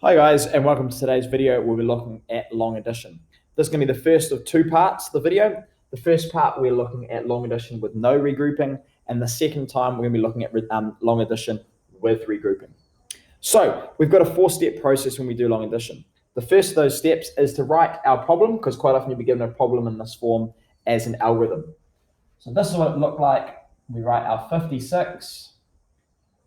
Hi guys, and welcome to today's video. We'll be looking at long addition. This is going to be the first of two parts of the video. The first part, we're looking at long addition with no regrouping, and the second time we're going to be looking at long addition with regrouping. So we've got a four-step process when we do long addition. The first of those steps is to write our problem, because quite often you'll be given a problem in this form as an algorithm. So this is what it looked like. We write our 56.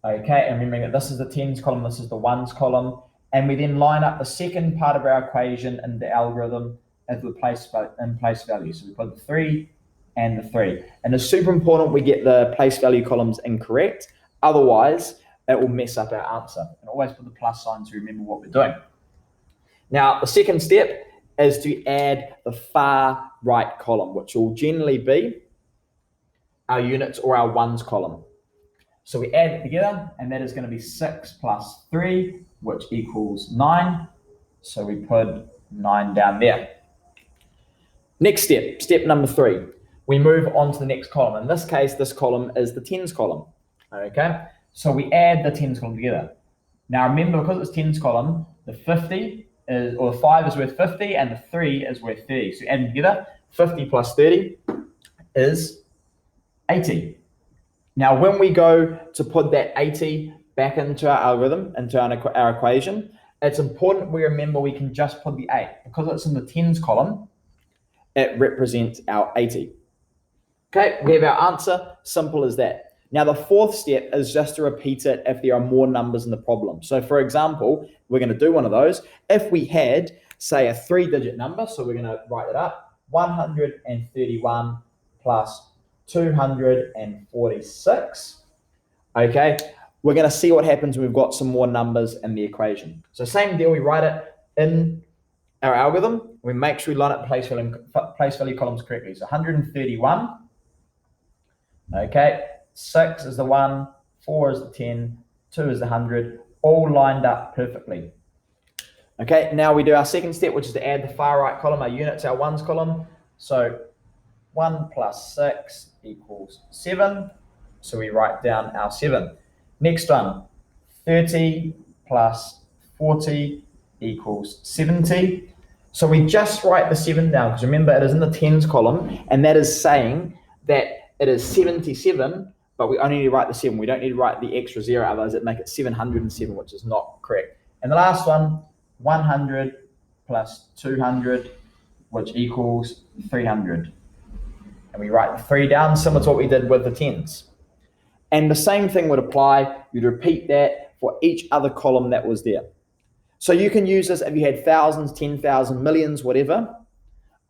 Okay, and remembering that this is the tens column, this is the ones column. And we then line up the second part of our equation in the algorithm as the place value. So we put the 3 and the 3. And it's super important we get the place value columns incorrect. Otherwise, it will mess up our answer. And always put the plus sign to remember what we're doing. Now, the second step is to add the far right column, which will generally be our units or our ones column. So we add it together, and that is going to be 6 plus 3, which equals 9. So we put 9 down there. Next step, step number 3. We move on to the next column. In this case, this column is the tens column. Okay, so we add the tens column together. Now remember, because it's tens column, the 50 is, or the 5 is worth 50, and the 3 is worth 30. So add them together, 50 plus 30 is 80. Now, when we go to put that 80 back into our algorithm, into our equation, it's important we remember we can just put the 8. Because it's in the tens column, it represents our 80. Okay, we have our answer, simple as that. Now, the fourth step is just to repeat it if there are more numbers in the problem. So, for example, we're going to do one of those. If we had, say, a 3-digit number, so we're going to write it up, 131 plus 246. Okay, we're going to see what happens when we've got some more numbers in the equation. So same deal, we write it in our algorithm. We make sure we line up place value columns correctly. So 131. Okay, 6 is the 1, 4 is the 10, 2 is the 100, all lined up perfectly. Okay, now we do our second step, which is to add the far right column, our units, our ones column. So 1 plus 6 equals 7. So we write down our 7. Next one, 30 plus 40 equals 70. So we just write the 7 down, because remember, it is in the tens column, and that is saying that it is 77, but we only need to write the 7. We don't need to write the extra 0, otherwise it make it 707, which is not correct. And the last one, 100 plus 200, which equals 300. And we write the 3 down, similar to what we did with the tens. And the same thing would apply. You'd repeat that for each other column that was there. So you can use this if you had thousands, 10,000, millions, whatever.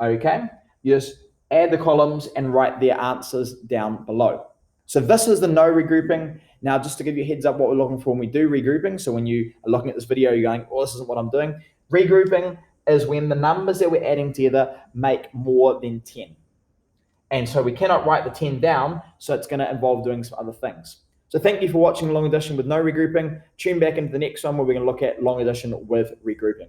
Okay, you just add the columns and write their answers down below. So this is the no regrouping. Now, just to give you a heads up what we're looking for when we do regrouping. So when you are looking at this video, you're going, oh, this isn't what I'm doing. Regrouping is when the numbers that we're adding together make more than 10. And so we cannot write the 10 down, so it's going to involve doing some other things. So thank you for watching long addition with no regrouping. Tune back into the next one where we're going to look at long addition with regrouping.